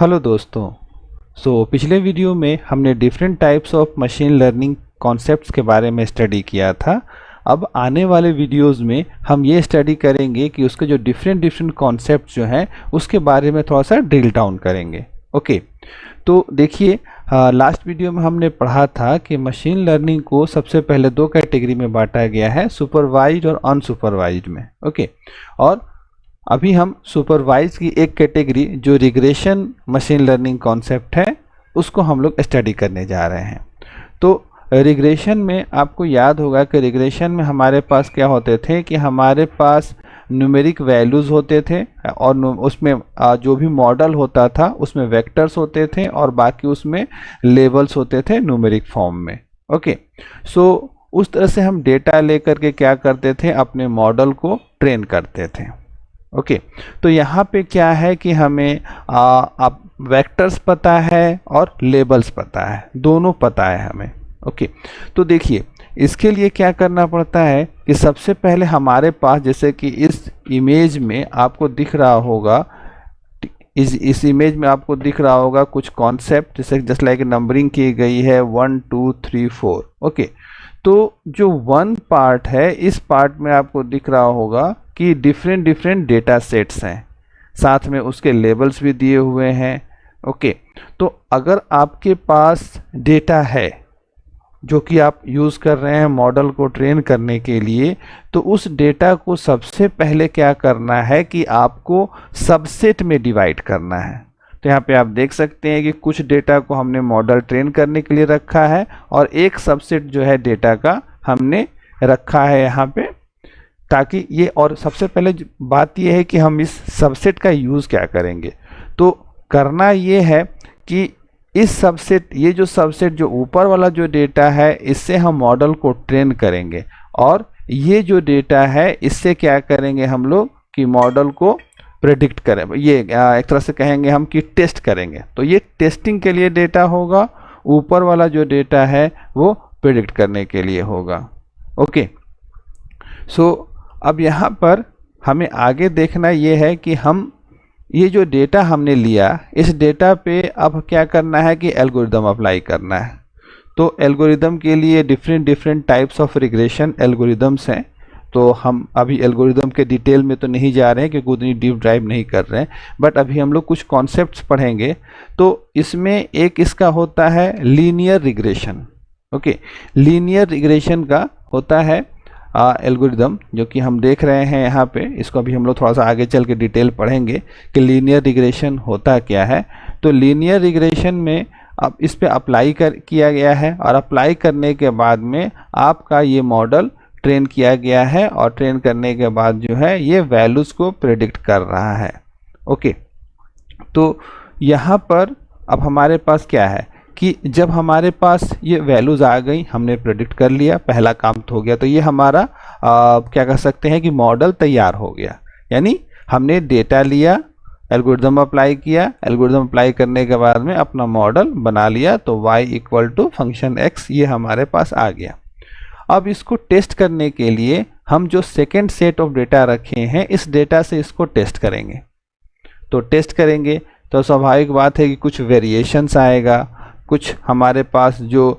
Hello दोस्तों। पिछले video में हमने different types of machine learning concepts के बारे में स्टडी किया था। अब आने वाले वीडियोस में हम ये स्टडी करेंगे कि उसके जो डिफरेंट कॉन्सेप्ट्स जो हैं उसके बारे में थोड़ा सा ड्रिल डाउन करेंगे। ओके, तो देखिए, लास्ट वीडियो में हमने पढ़ा था कि मशीन लर्निंग को सबसे पहले दो कैटेगरी में बांटा गया है, सुपरवाइज्ड और अनसुपरवाइज्ड में। ओके, और अभी हम सुपरवाइज की एक कैटेगरी जो रिग्रेशन मशीन लर्निंग कॉन्सेप्ट है उसको हम लोग स्टडी करने जा रहे हैं। तो रिग्रेशन में आपको याद होगा कि रिग्रेशन में हमारे पास क्या होते थे कि हमारे पास न्यूमेरिक वैल्यूज़ होते थे और उसमें जो भी मॉडल होता था उसमें वेक्टर्स होते थे और बाकी उसमें लेबल्स होते थे न्यूमेरिक फॉर्म में। ओके, सो उस तरह से हम डेटा लेकर के क्या करते थे, अपने मॉडल को ट्रेन करते थे। ओके, तो यहाँ पे क्या है कि हमें आप वेक्टर्स पता है और लेबल्स पता है, दोनों पता है हमें। ओके, तो देखिए इसके लिए क्या करना पड़ता है कि सबसे पहले हमारे पास, जैसे कि इस इमेज में आपको दिख रहा होगा, इस इमेज में आपको दिख रहा होगा कुछ कॉन्सेप्ट, जैसे जस्ट लाइक नंबरिंग की गई है 1 2 3 4। ओके, तो जो वन पार्ट है, इस पार्ट में आपको दिख रहा होगा कि डिफरेंट डेटा सेट्स हैं, साथ में उसके लेबल्स भी दिए हुए हैं। ओके, तो अगर आपके पास डेटा है जो कि आप यूज़ कर रहे हैं मॉडल को ट्रेन करने के लिए, तो उस डेटा को सबसे पहले क्या करना है कि आपको सबसेट में डिवाइड करना है। तो यहाँ पे आप देख सकते हैं कि कुछ डेटा को हमने मॉडल ट्रेन करने के लिए रखा है और एक सबसेट जो है डेटा का हमने रखा है यहाँ पे, ताकि ये, और सबसे पहले बात ये है कि हम इस सबसेट का यूज़ क्या करेंगे। तो करना ये है कि इस सबसेट, ये जो सबसेट जो ऊपर वाला जो डेटा है, इससे हम मॉडल को ट्रेन करेंगे और ये जो डेटा है इससे क्या करेंगे हम लोग कि मॉडल को प्रेडिक्ट करें, ये एक तरह से कहेंगे हम कि टेस्ट करेंगे। तो ये टेस्टिंग के लिए डेटा होगा, ऊपर वाला जो डेटा है वो प्रेडिक्ट करने के लिए होगा। ओके, सो अब यहाँ पर हमें आगे देखना ये है कि हम ये जो डेटा हमने लिया, इस डेटा पे अब क्या करना है कि एल्गोरिदम अप्लाई करना है। तो एल्गोरिदम के लिए different types of regression algorithms हैं। तो हम अभी एल्गोरिदम के डिटेल में तो नहीं जा रहे हैं क्योंकि उतनी डीप ड्राइव नहीं कर रहे हैं, बट अभी हम लोग कुछ कॉन्सेप्ट्स पढ़ेंगे। तो इसमें एक इसका होता है linear regression. Okay, linear regression का होता है एल्गोरिदम जो कि हम देख रहे हैं यहाँ पे। इसको अभी हम लोग थोड़ा सा आगे चल के डिटेल पढ़ेंगे कि लीनियर रिग्रेशन होता क्या है। तो लीनियर रिग्रेशन में अब इस पे अप्लाई किया गया है और अप्लाई करने के बाद में आपका ये मॉडल ट्रेन किया गया है और ट्रेन करने के बाद जो है ये वैल्यूज़ को प्रेडिक्ट कर रहा है। ओके, तो यहाँ पर अब हमारे पास क्या है कि जब हमारे पास ये वैल्यूज़ आ गई, हमने प्रेडिक्ट कर लिया, पहला काम तो हो गया। तो ये हमारा क्या कह सकते हैं कि मॉडल तैयार हो गया। यानी हमने डेटा लिया, एल्गोरिदम अप्लाई किया, एल्गोरिदम अप्लाई करने के बाद में अपना मॉडल बना लिया। तो y equal to function x ये हमारे पास आ गया। अब इसको टेस्ट करने के लिए हम जो सेकेंड सेट ऑफ डेटा रखे हैं, इस डेटा से इसको टेस्ट करेंगे। तो टेस्ट करेंगे तो स्वाभाविक बात है कि कुछ वेरिएशंस आएगा, कुछ हमारे पास जो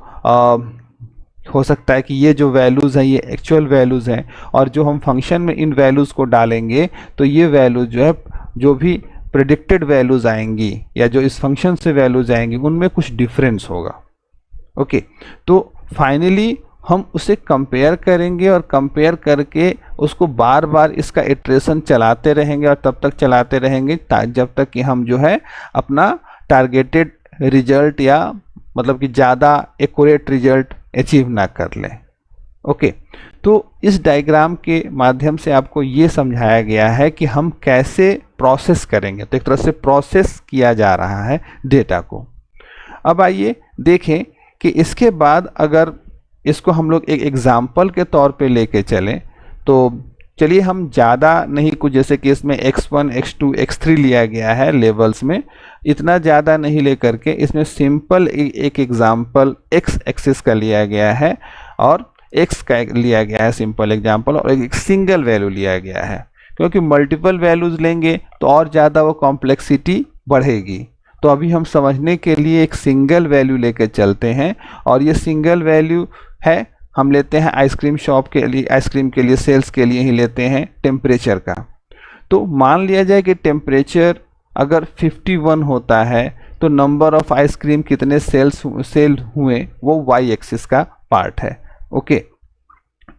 हो सकता है कि ये जो वैल्यूज़ हैं ये एक्चुअल वैल्यूज़ हैं, और जो हम फंक्शन में इन वैल्यूज़ को डालेंगे तो ये वैल्यूज़ जो है, जो भी प्रेडिक्टेड वैल्यूज़ आएंगी या जो इस फंक्शन से वैल्यूज़ आएंगी उनमें कुछ डिफरेंस होगा। ओके, तो फाइनली हम उसे कंपेयर करेंगे और कंपेयर करके उसको बार बार इसका इटरेशन चलाते रहेंगे और तब तक चलाते रहेंगे जब तक कि हम जो है अपना टारगेटेड रिजल्ट या मतलब कि ज़्यादा एक्यूरेट रिजल्ट अचीव ना कर लें। ओके, तो इस डायग्राम के माध्यम से आपको ये समझाया गया है कि हम कैसे प्रोसेस करेंगे। तो एक तरह से प्रोसेस किया जा रहा है डेटा को। अब आइए देखें कि इसके बाद अगर इसको हम लोग एक एग्जाम्पल के तौर पे लेके चलें, तो चलिए हम ज़्यादा नहीं, कुछ जैसे कि इसमें x1 x2 x3 लिया गया है लेवल्स में, इतना ज़्यादा नहीं लेकर के इसमें सिंपल एक एग्जाम्पल x एक्सिस का लिया गया है और x का लिया गया है सिंपल एग्जाम्पल, और एक सिंगल वैल्यू लिया गया है। क्योंकि मल्टीपल वैल्यूज़ लेंगे तो और ज़्यादा वो कॉम्प्लेक्सिटी बढ़ेगी। तो अभी हम समझने के लिए एक सिंगल वैल्यू लेकर चलते हैं, और ये सिंगल वैल्यू है, हम लेते हैं आइसक्रीम शॉप के लिए, आइसक्रीम के लिए, सेल्स के लिए ही लेते हैं टेम्परेचर का। तो मान लिया जाए कि टेम्परेचर अगर 51 होता है तो नंबर ऑफ आइसक्रीम कितने सेल हुए वो वाई एक्सिस का पार्ट है। ओके,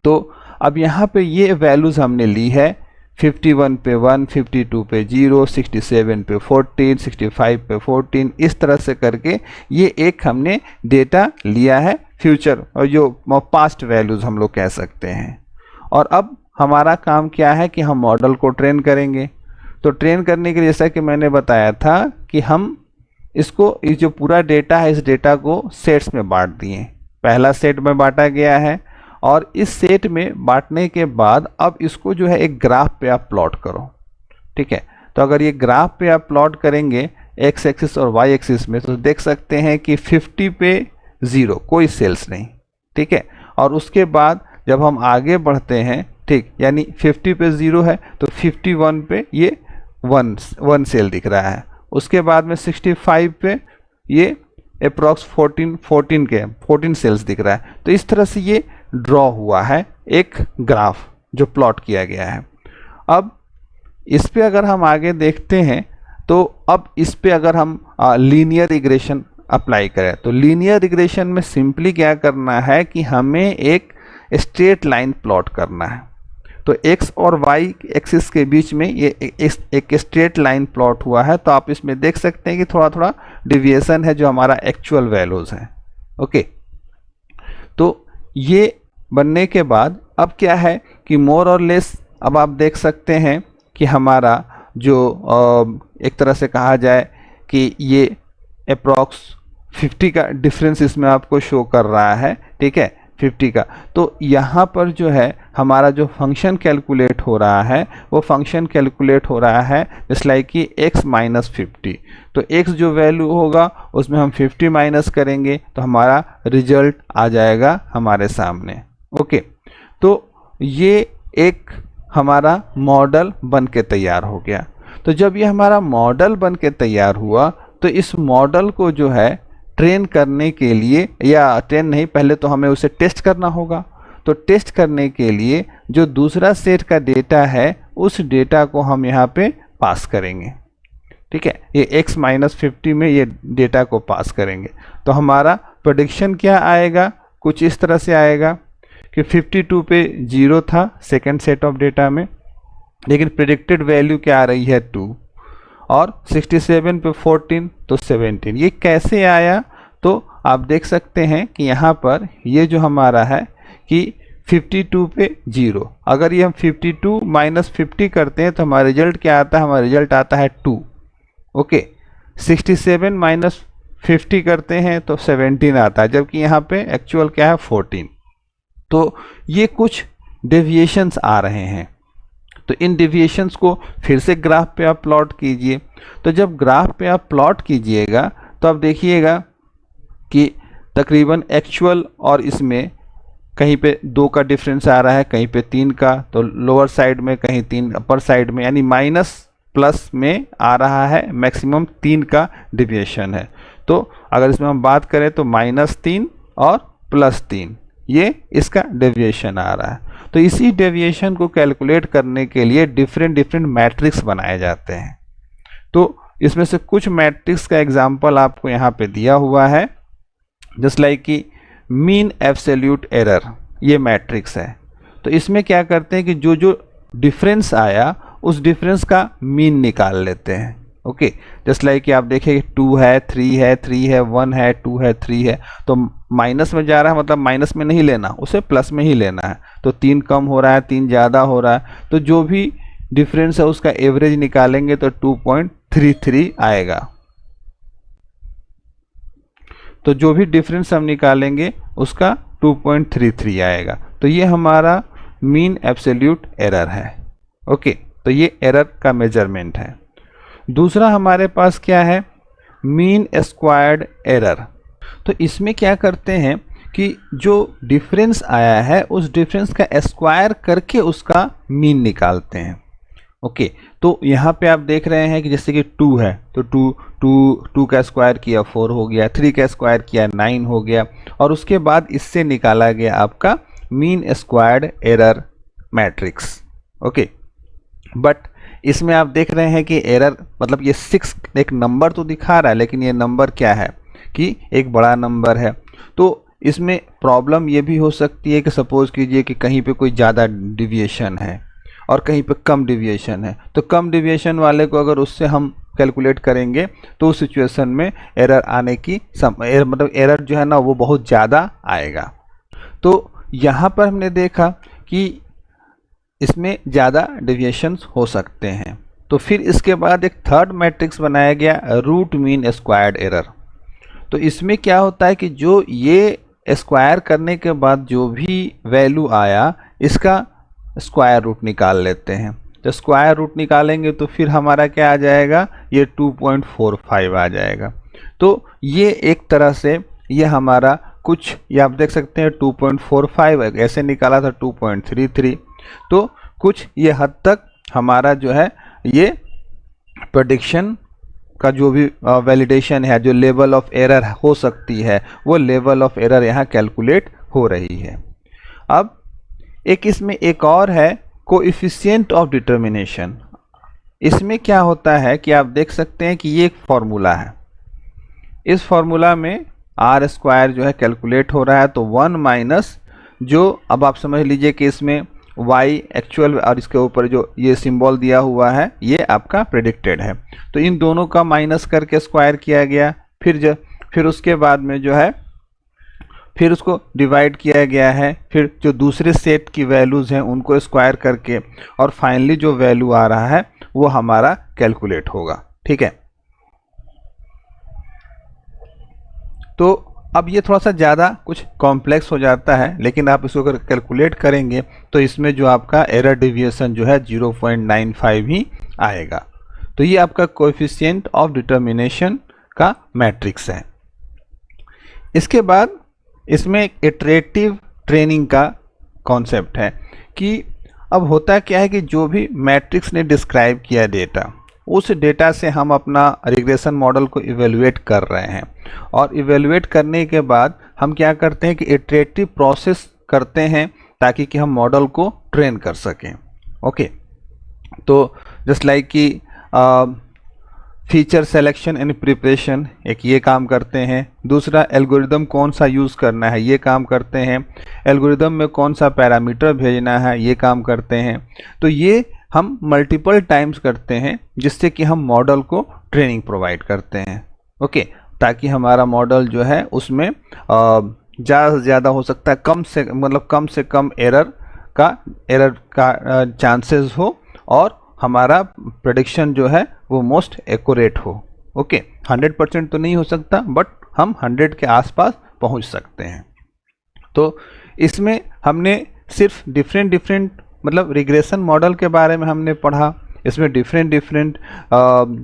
तो अब यहाँ पे ये वैल्यूज हमने ली है, 51 पे 1, 52 पे 0, 67 पे 14, 65 पे 14, इस तरह से करके ये एक हमने डेटा लिया है फ्यूचर, और जो पास्ट वैल्यूज हम लोग कह सकते हैं। और अब हमारा काम क्या है कि हम मॉडल को ट्रेन करेंगे। तो ट्रेन करने के लिए जैसा कि मैंने बताया था कि हम इसको, इस जो पूरा डेटा है, इस डेटा को सेट्स में बांट दिए। पहला सेट में बांटा गया है, और इस सेट में बांटने के बाद अब इसको जो है एक ग्राफ पे आप प्लॉट करो। ठीक है, तो अगर ये ग्राफ पे आप प्लॉट करेंगे एक्स एक्सिस और वाई एक्सिस में, तो देख सकते हैं कि 50 पे 0, कोई सेल्स नहीं। ठीक है, और उसके बाद जब हम आगे बढ़ते हैं, ठीक, यानी 50 पे 0 है तो 51 पे ये 1 सेल दिख रहा है। उसके बाद में 65 पे ये अप्रॉक्स 14 सेल्स दिख रहा है। तो इस तरह से ये ड्रॉ हुआ है एक ग्राफ जो प्लॉट किया गया है। अब इस पे अगर हम आगे देखते हैं, तो अब इस पे अगर हम लीनियर रिग्रेशन अप्लाई करें, तो लीनियर रिग्रेशन में सिंपली क्या करना है कि हमें एक स्ट्रेट लाइन प्लॉट करना है। तो x और y एक्सिस के बीच में ये एक स्ट्रेट लाइन प्लॉट हुआ है। तो आप इसमें देख सकते हैं कि थोड़ा थोड़ा डिविएशन है जो हमारा एक्चुअल वैल्यूज है। ओके, तो ये बनने के बाद अब क्या है कि मोर और लेस, अब आप देख सकते हैं कि हमारा जो एक तरह से कहा जाए कि ये अप्रॉक्स 50 का डिफरेंस इसमें आपको शो कर रहा है। ठीक है, 50 का। तो यहाँ पर जो है हमारा जो फंक्शन कैलकुलेट हो रहा है, वो फंक्शन कैलकुलेट हो रहा है जस्ट लाइक कि x माइनस 50। तो x जो वैल्यू होगा उसमें हम 50 माइनस करेंगे तो हमारा रिजल्ट आ जाएगा हमारे सामने। ओके, तो ये एक हमारा मॉडल बन के तैयार हो गया। तो जब ये हमारा मॉडल बन के तैयार हुआ, तो इस मॉडल को जो है ट्रेन करने के लिए, या ट्रेन नहीं, पहले तो हमें उसे टेस्ट करना होगा। तो टेस्ट करने के लिए जो दूसरा सेट का डेटा है, उस डेटा को हम यहाँ पे पास करेंगे। ठीक है, ये x माइनस 50 में ये डेटा को पास करेंगे। तो हमारा प्रेडिक्शन क्या आएगा, कुछ इस तरह से आएगा कि 52 पे 0 था सेकेंड सेट ऑफ डेटा में, लेकिन प्रेडिक्टेड वैल्यू क्या आ रही है 2, और 67 पे 14 तो 17। ये कैसे आया, तो आप देख सकते हैं कि यहाँ पर ये जो हमारा है कि 52 पे 0, अगर ये हम 52 माइनस 50 करते हैं तो हमारा रिजल्ट क्या आता है, हमारा रिजल्ट आता है 2। ओके, 67 माइनस 50 करते हैं तो 17 आता है, जबकि यहाँ पे एक्चुअल क्या है 14। तो ये कुछ डेविएशंस आ रहे हैं। तो इन डेविएशंस को फिर से ग्राफ पे आप प्लॉट कीजिए। तो जब ग्राफ पे आप प्लॉट कीजिएगा तो आप देखिएगा कि तकरीबन एक्चुअल और इसमें कहीं पे 2 का डिफरेंस आ रहा है, कहीं पे 3 का, तो लोअर साइड में कहीं 3, अपर साइड में, यानी माइनस प्लस में आ रहा है, मैक्सिमम 3 का डिविएशन है। तो अगर इसमें हम बात करें तो -3 और +3, ये इसका डेविएशन आ रहा है। तो इसी डेविएशन को कैलकुलेट करने के लिए डिफरेंट मैट्रिक्स बनाए जाते हैं। तो इसमें से कुछ मैट्रिक्स का एग्जांपल आपको यहाँ पे दिया हुआ है, जस्ट लाइक कि मीन एब्सोल्यूट एरर, ये मैट्रिक्स है। तो इसमें क्या करते हैं कि जो जो डिफरेंस आया उस डिफरेंस का मीन निकाल लेते हैं। ओके, जस्ट लाइक कि आप देखें 2 है, 3 है, 3 है, 1 है, 2 है, 3 है, तो माइनस में जा रहा है, मतलब माइनस में नहीं लेना, उसे प्लस में ही लेना है। तो 3 कम हो रहा है, 3 ज़्यादा हो रहा है, तो जो भी डिफरेंस है उसका एवरेज निकालेंगे तो 2.33 आएगा। तो जो भी डिफरेंस हम निकालेंगे उसका 2.33 आएगा। तो ये हमारा मीन एब्सोल्यूट एरर है। ओके, तो ये एरर का मेजरमेंट है। दूसरा हमारे पास क्या है, मीन स्क्वायर्ड एरर। तो इसमें क्या करते हैं कि जो डिफरेंस आया है उस डिफरेंस का स्क्वायर करके उसका मीन निकालते हैं। ओके, तो यहाँ पे आप देख रहे हैं कि जैसे कि 2 है तो 2 का स्क्वायर किया 4 हो गया, 3 का स्क्वायर किया 9 हो गया, और उसके बाद इससे निकाला गया आपका mean squared error matrix. Okay, but इसमें आप देख रहे हैं कि एरर मतलब ये 6 एक नंबर तो दिखा रहा है, लेकिन ये नंबर क्या है कि एक बड़ा नंबर है। तो इसमें प्रॉब्लम ये भी हो सकती है कि सपोज कीजिए कि कहीं पे कोई ज़्यादा डिविएशन है और कहीं पे कम डिविएशन है, तो कम डिविएशन वाले को अगर उससे हम कैलकुलेट करेंगे तो उस सिचुएशन में एरर आने की मतलब एरर जो है ना वो बहुत ज़्यादा आएगा। तो यहाँ पर हमने देखा कि इसमें ज़्यादा डेविएशंस हो सकते हैं। तो फिर इसके बाद एक थर्ड मैट्रिक्स बनाया गया रूट मीन स्क्वायर्ड एरर। तो इसमें क्या होता है कि जो ये स्क्वायर करने के बाद जो भी वैल्यू आया इसका स्क्वायर रूट निकाल लेते हैं। तो स्क्वायर रूट निकालेंगे तो फिर हमारा क्या आ जाएगा, ये 2.45 आ जाएगा। तो ये एक तरह से ये हमारा कुछ ये आप देख सकते हैं 2.45 ऐसे निकाला था 2.33। तो कुछ ये हद तक हमारा जो है ये प्रेडिक्शन का जो भी वैलिडेशन है, जो लेवल ऑफ एरर हो सकती है, वो लेवल ऑफ एरर यहाँ कैलकुलेट हो रही है। अब एक इसमें एक और है कोएफिशिएंट ऑफ डिटर्मिनेशन। इसमें क्या होता है कि आप देख सकते हैं कि ये एक फॉर्मूला है, इस फॉर्मूला में आर स्क्वायर जो है कैलकुलेट हो रहा है, तो 1 माइनस जो अब आप समझ लीजिए कि इसमें y एक्चुअल और इसके ऊपर जो ये सिंबल दिया हुआ है ये आपका प्रेडिक्टेड है, तो इन दोनों का माइनस करके स्क्वायर किया गया। फिर उसके बाद में जो है फिर उसको डिवाइड किया गया है, फिर जो दूसरे सेट की वैल्यूज़ हैं उनको स्क्वायर करके, और फाइनली जो वैल्यू आ रहा है वो हमारा कैलकुलेट होगा। ठीक है, तो अब ये थोड़ा सा ज़्यादा कुछ कॉम्प्लेक्स हो जाता है, लेकिन आप इसको अगर कैलकुलेट करेंगे तो इसमें जो आपका एरर डेविएशन जो है 0.95 ही आएगा। तो ये आपका कोएफिशिएंट ऑफ डिटर्मिनेशन का मैट्रिक्स है। इसके बाद इसमें एक इटरेटिव ट्रेनिंग का कॉन्सेप्ट है कि अब होता क्या है कि जो भी मैट्रिक्स ने डिस्क्राइब किया डेटा, उस डेटा से हम अपना रिग्रेशन मॉडल को इवेलुएट कर रहे हैं, और इवेलुएट करने के बाद हम क्या करते हैं कि इटरेटिव प्रोसेस करते हैं ताकि कि हम मॉडल को ट्रेन कर सकें। ओके, तो जस्ट लाइक कि फीचर सिलेक्शन एंड प्रिपरेशन एक ये काम करते हैं, दूसरा एल्गोरिदम कौन सा यूज़ करना है ये काम करते हैं, एल्गोरिदम में कौन सा पैरामीटर भेजना है ये काम करते हैं। तो ये हम मल्टीपल टाइम्स करते हैं जिससे कि हम मॉडल को ट्रेनिंग प्रोवाइड करते हैं। ओके, ताकि हमारा मॉडल जो है उसमें ज़्यादा से ज़्यादा हो सकता है कम से कम एरर का चांसेस हो, और हमारा प्रेडिक्शन जो है वो मोस्ट एक्यूरेट हो। ओके, 100% तो नहीं हो सकता, बट हम 100 के आसपास पहुंच सकते हैं। तो इसमें हमने सिर्फ डिफरेंट मतलब रिग्रेशन मॉडल के बारे में हमने पढ़ा, इसमें डिफरेंट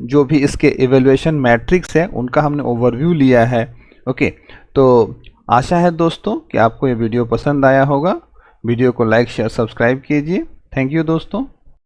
जो भी इसके इवैल्यूएशन मैट्रिक्स है उनका हमने ओवरव्यू लिया है। ओके, तो आशा है दोस्तों कि आपको ये वीडियो पसंद आया होगा। वीडियो को लाइक शेयर सब्सक्राइब कीजिए। थैंक यू दोस्तों।